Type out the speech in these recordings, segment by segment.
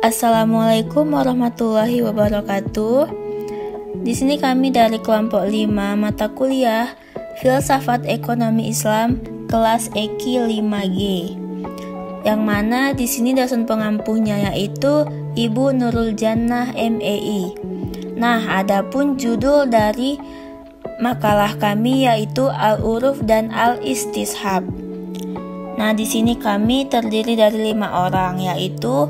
Assalamualaikum warahmatullahi wabarakatuh. Di sini kami dari kelompok 5 mata kuliah Filsafat Ekonomi Islam kelas EKI 5G. Yang mana di sini dosen pengampuhnya yaitu Ibu Nurul Jannah MEI. Nah, adapun judul dari makalah kami yaitu Al-Uruf dan Al-Istishab. Nah, di sini kami terdiri dari 5 orang yaitu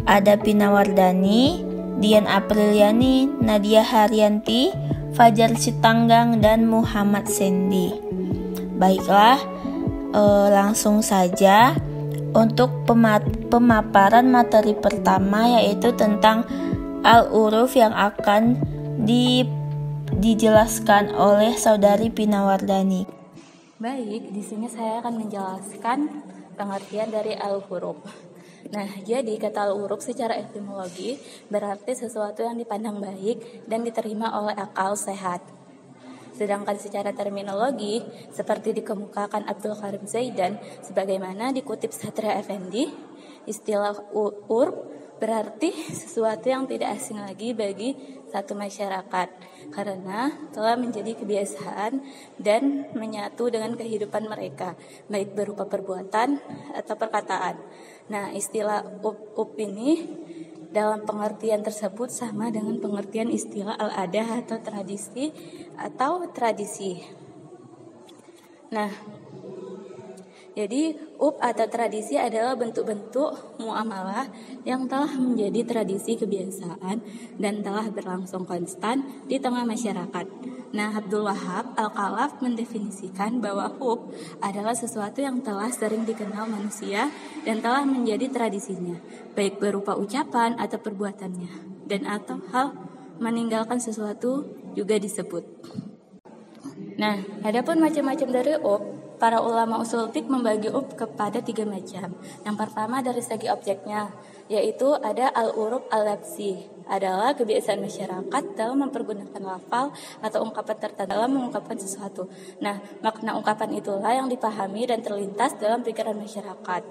ada Pina Wardani, Dian Apriliani, Nadia Haryanti, Fajar Sitanggang, dan Muhammad Sendi. Baiklah, langsung saja untuk pemaparan materi pertama yaitu tentang Al-Uruf yang akan dijelaskan oleh Saudari Pina Wardani. Baik, di sini saya akan menjelaskan pengertian dari Al-Huruf. Nah, jadi kata al-uruf secara etimologi berarti sesuatu yang dipandang baik dan diterima oleh akal sehat. Sedangkan secara terminologi, seperti dikemukakan Abdul Karim Zaidan, sebagaimana dikutip Satria Effendi, istilah urf berarti sesuatu yang tidak asing lagi bagi satu masyarakat, karena telah menjadi kebiasaan dan menyatu dengan kehidupan mereka, baik berupa perbuatan atau perkataan. Nah, istilah up ini dalam pengertian tersebut sama dengan pengertian istilah al-adah atau tradisi. Nah, jadi atau tradisi adalah bentuk-bentuk muamalah yang telah menjadi tradisi kebiasaan dan telah berlangsung konstan di tengah masyarakat. Nah, Abdul Wahab Al-Khalaf mendefinisikan bahwa adalah sesuatu yang telah sering dikenal manusia dan telah menjadi tradisinya, baik berupa ucapan atau perbuatannya, dan atau hal meninggalkan sesuatu juga disebut. Nah, adapun macam-macam dari para ulama usul fiqh membagi kepada 3 macam. Yang pertama dari segi objeknya, yaitu ada al-uruf al-labsi, adalah kebiasaan masyarakat dalam mempergunakan lafal atau ungkapan tertentu dalam mengungkapkan sesuatu. Nah, makna ungkapan itulah yang dipahami dan terlintas dalam pikiran masyarakat.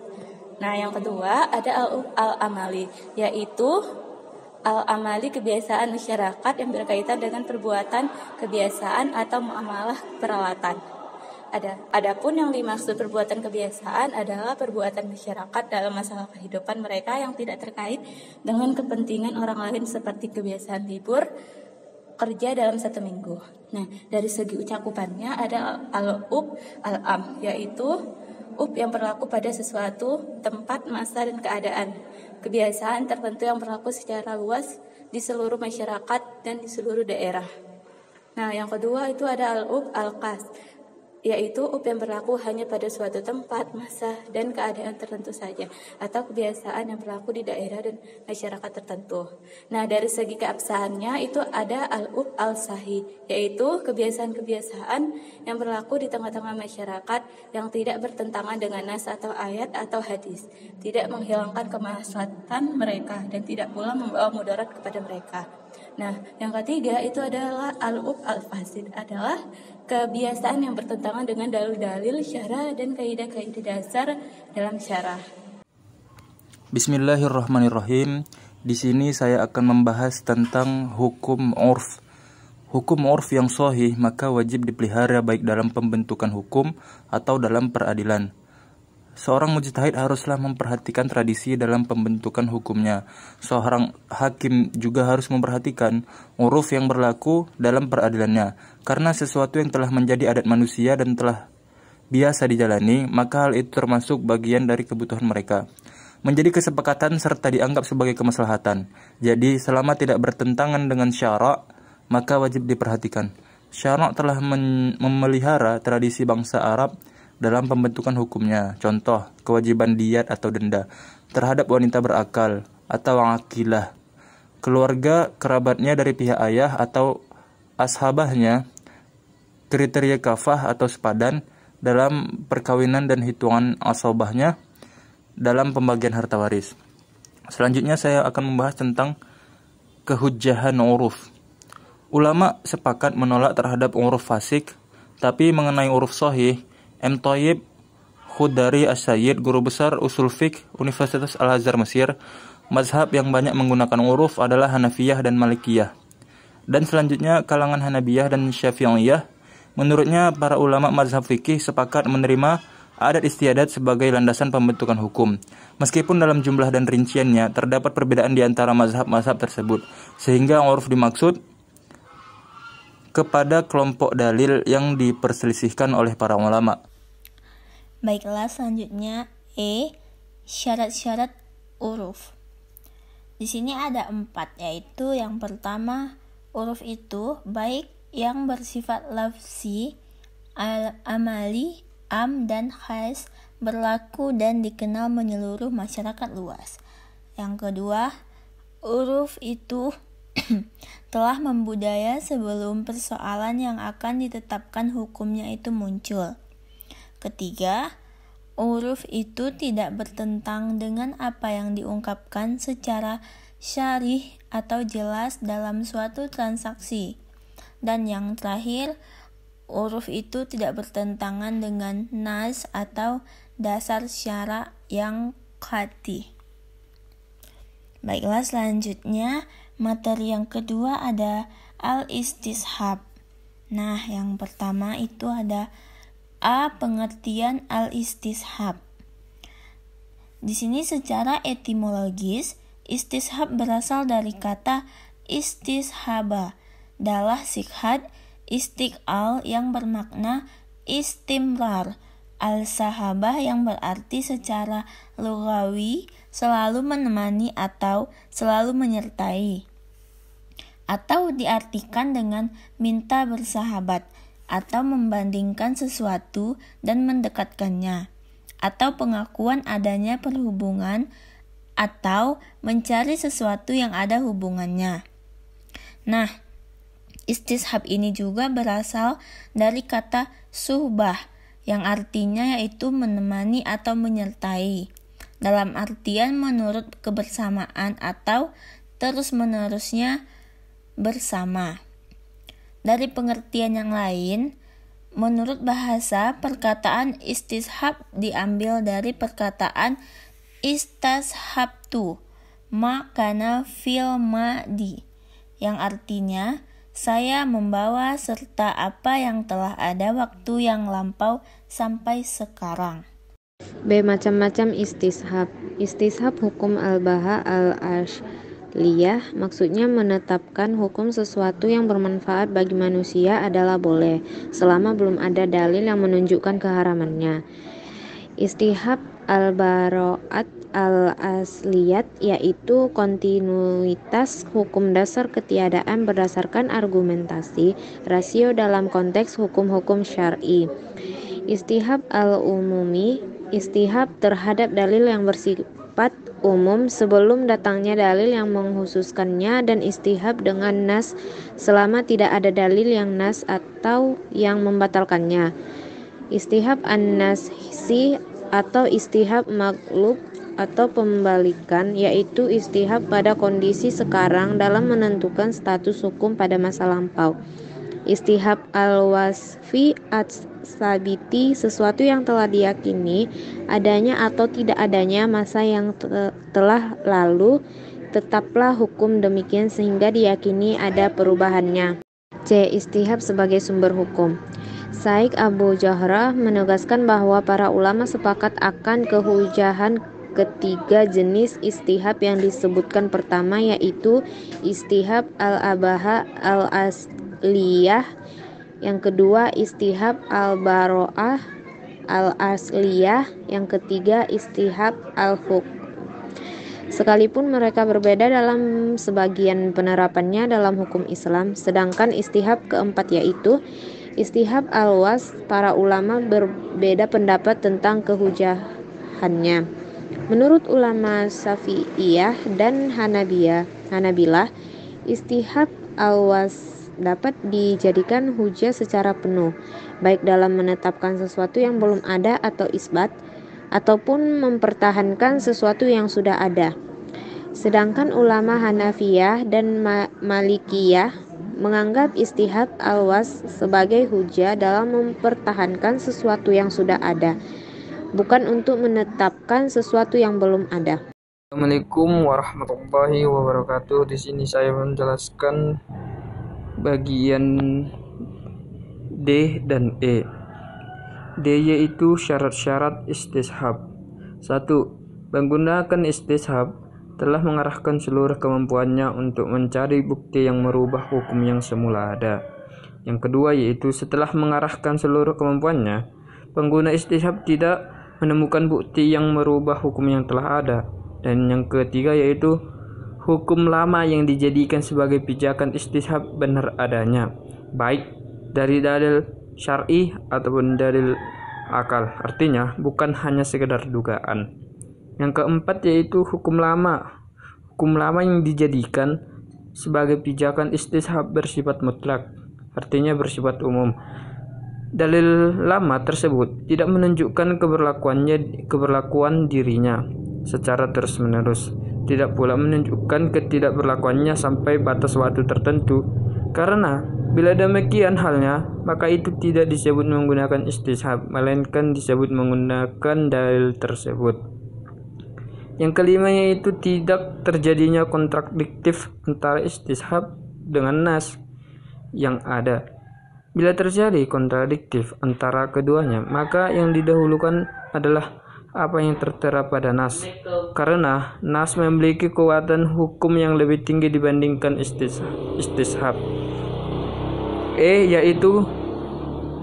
Nah, yang kedua ada al-amali, yaitu al-amali kebiasaan masyarakat yang berkaitan dengan perbuatan, kebiasaan atau muamalah peralatan. Adapun yang dimaksud perbuatan kebiasaan adalah perbuatan masyarakat dalam masalah kehidupan mereka yang tidak terkait dengan kepentingan orang lain seperti kebiasaan libur, kerja dalam 1 minggu. Nah, dari segi cakupannya ada al-up al-am, yaitu yang berlaku pada sesuatu, tempat, masa, dan keadaan. Kebiasaan tertentu yang berlaku secara luas di seluruh masyarakat dan di seluruh daerah. Nah, yang kedua itu ada al-up al-qas, yaitu yang berlaku hanya pada suatu tempat, masa, dan keadaan tertentu saja, atau kebiasaan yang berlaku di daerah dan masyarakat tertentu. Nah, dari segi keabsahannya itu ada al-up al-sahih, yaitu kebiasaan-kebiasaan yang berlaku di tengah-tengah masyarakat yang tidak bertentangan dengan nas atau ayat atau hadis, tidak menghilangkan kemaslahatan mereka, dan tidak pula membawa mudarat kepada mereka. Nah, yang ketiga itu adalah al-up al-fasid, adalah kebiasaan yang bertentangan dengan dalil-dalil syarah dan kaidah-kaidah dasar dalam syarah. Bismillahirrahmanirrahim. Di sini saya akan membahas tentang hukum urf. Hukum urf yang sahih maka wajib dipelihara baik dalam pembentukan hukum atau dalam peradilan. Seorang mujtahid haruslah memperhatikan tradisi dalam pembentukan hukumnya. Seorang hakim juga harus memperhatikan uruf yang berlaku dalam peradilannya. Karena sesuatu yang telah menjadi adat manusia dan telah biasa dijalani, maka hal itu termasuk bagian dari kebutuhan mereka. Menjadi kesepakatan serta dianggap sebagai kemaslahatan. Jadi selama tidak bertentangan dengan syarak, maka wajib diperhatikan. Syarak telah memelihara tradisi bangsa Arab dalam pembentukan hukumnya. Contoh, kewajiban diat atau denda terhadap wanita berakal atau aqilah, keluarga kerabatnya dari pihak ayah atau ashabahnya, kriteria kafah atau sepadan dalam perkawinan dan hitungan asobahnya dalam pembagian harta waris. Selanjutnya saya akan membahas tentang kehujjahan uruf. Ulama sepakat menolak terhadap uruf fasik, tapi mengenai uruf sahih, M. Thayyib Khudari As-Sayyid, guru besar usul fiqh Universitas Al-Azhar Mesir, Mazhab yang banyak menggunakan uruf adalah Hanafiyah dan Malikiyah. Dan selanjutnya kalangan Hanabiyah dan Syafi'iyah. Menurutnya para ulama mazhab fikih sepakat menerima adat istiadat sebagai landasan pembentukan hukum. Meskipun dalam jumlah dan rinciannya terdapat perbedaan di antara mazhab-mazhab tersebut, sehingga uruf dimaksud kepada kelompok dalil yang diperselisihkan oleh para ulama. Baiklah, selanjutnya syarat-syarat uruf. Di sini ada 4, yaitu yang pertama, uruf itu baik yang bersifat lafzi, amali, am, dan khas, berlaku dan dikenal menyeluruh masyarakat luas. Yang kedua, uruf itu telah membudaya sebelum persoalan yang akan ditetapkan hukumnya itu muncul. Ketiga, uruf itu tidak bertentang dengan apa yang diungkapkan secara syarih atau jelas dalam suatu transaksi. Dan yang terakhir, uruf itu tidak bertentangan dengan nas atau dasar syara yang qat'i. Baiklah, selanjutnya materi yang kedua ada al-istishab. Nah, yang pertama itu ada pengertian al-istishab. Di sini secara etimologis, istishab berasal dari kata istishaba, dalah sikhat, istiqal yang bermakna istimrar, al-sahabah yang berarti secara lughawi selalu menemani atau selalu menyertai, atau diartikan dengan minta bersahabat, atau membandingkan sesuatu dan mendekatkannya, atau pengakuan adanya perhubungan, atau mencari sesuatu yang ada hubungannya. Nah, istishab ini juga berasal dari kata suhbah, yang artinya yaitu menemani atau menyertai, dalam artian menurut kebersamaan atau terus-menerusnya bersama. Dari pengertian yang lain, menurut bahasa, perkataan istishab diambil dari perkataan istashabtu makana fil madi, yang artinya saya membawa serta apa yang telah ada waktu yang lampau sampai sekarang. B. Macam-macam istishab. Istishab hukum al-baha al-ashliyah, maksudnya menetapkan hukum sesuatu yang bermanfaat bagi manusia adalah boleh, selama belum ada dalil yang menunjukkan keharamannya. Istihab al-baro'at al-asliyat, yaitu kontinuitas hukum dasar ketiadaan berdasarkan argumentasi rasio dalam konteks hukum-hukum syar'i. Istihab al-umumi, istihab terhadap dalil yang bersifat umum sebelum datangnya dalil yang menghususkannya, dan istihab dengan nas selama tidak ada dalil yang nas atau yang membatalkannya. Istihab an-nasi atau istihab maglub atau pembalikan, yaitu istihab pada kondisi sekarang dalam menentukan status hukum pada masa lampau. Istihab al-wasfi as-sabiti, sesuatu yang telah diyakini adanya atau tidak adanya masa yang telah lalu, tetaplah hukum demikian sehingga diyakini ada perubahannya. C. Istihab sebagai sumber hukum. Syekh Abu Jahrah menegaskan bahwa para ulama sepakat akan kehujahan ketiga jenis istihab yang disebutkan pertama, yaitu istihab al-abaha al-asliyah, yang kedua istihab al-baro'ah al-asliyah, yang ketiga istihab al-hukm. Sekalipun mereka berbeda dalam sebagian penerapannya dalam hukum Islam, sedangkan istihab keempat yaitu istihab al-was, para ulama berbeda pendapat tentang kehujahannya. Menurut ulama Syafi'iyah dan Hanabilah, istihab al-was dapat dijadikan hujah secara penuh, baik dalam menetapkan sesuatu yang belum ada atau isbat, ataupun mempertahankan sesuatu yang sudah ada. Sedangkan ulama Hanafiyah dan Malikiyah menganggap istihab al-was sebagai hujah dalam mempertahankan sesuatu yang sudah ada, bukan untuk menetapkan sesuatu yang belum ada. Assalamualaikum warahmatullahi wabarakatuh. Di sini saya menjelaskan bagian D dan E. D yaitu syarat-syarat istishab. 1. Menggunakan istishab telah mengarahkan seluruh kemampuannya untuk mencari bukti yang merubah hukum yang semula ada. Yang kedua yaitu setelah mengarahkan seluruh kemampuannya, pengguna istishab tidak menemukan bukti yang merubah hukum yang telah ada. Dan yang ketiga yaitu hukum lama yang dijadikan sebagai pijakan istishab benar adanya, baik dari dalil syar'i ataupun dalil akal. Artinya bukan hanya sekedar dugaan. Yang keempat yaitu hukum lama. Hukum lama yang dijadikan sebagai pijakan istishab bersifat mutlak, artinya bersifat umum. Dalil lama tersebut tidak menunjukkan keberlakuan dirinya secara terus-menerus, tidak pula menunjukkan ketidakberlakuannya sampai batas waktu tertentu. Karena bila demikian halnya, maka itu tidak disebut menggunakan istishab, melainkan disebut menggunakan dalil tersebut. Yang kelima yaitu tidak terjadinya kontradiktif antara istishab dengan nas yang ada. Bila terjadi kontradiktif antara keduanya, maka yang didahulukan adalah apa yang tertera pada nas, karena nas memiliki kekuatan hukum yang lebih tinggi dibandingkan istishab. E yaitu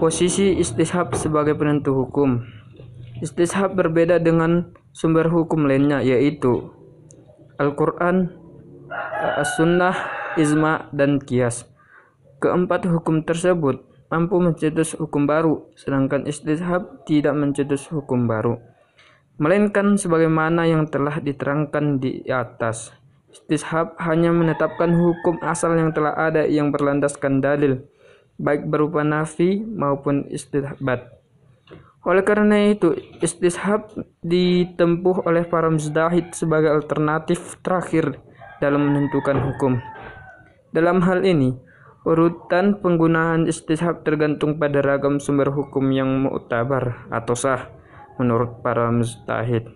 posisi istishab sebagai penentu hukum. Istishab berbeda dengan sumber hukum lainnya, yaitu Al-Quran, As-Sunnah, Ijma, dan Qiyas. Keempat hukum tersebut mampu mencetus hukum baru, sedangkan istishab tidak mencetus hukum baru, melainkan sebagaimana yang telah diterangkan di atas. Istishab hanya menetapkan hukum asal yang telah ada yang berlandaskan dalil, baik berupa nafi maupun istihbat. Oleh karena itu, istishab ditempuh oleh para mujtahid sebagai alternatif terakhir dalam menentukan hukum. Dalam hal ini, urutan penggunaan istishab tergantung pada ragam sumber hukum yang mu'tabar atau sah menurut para mujtahid.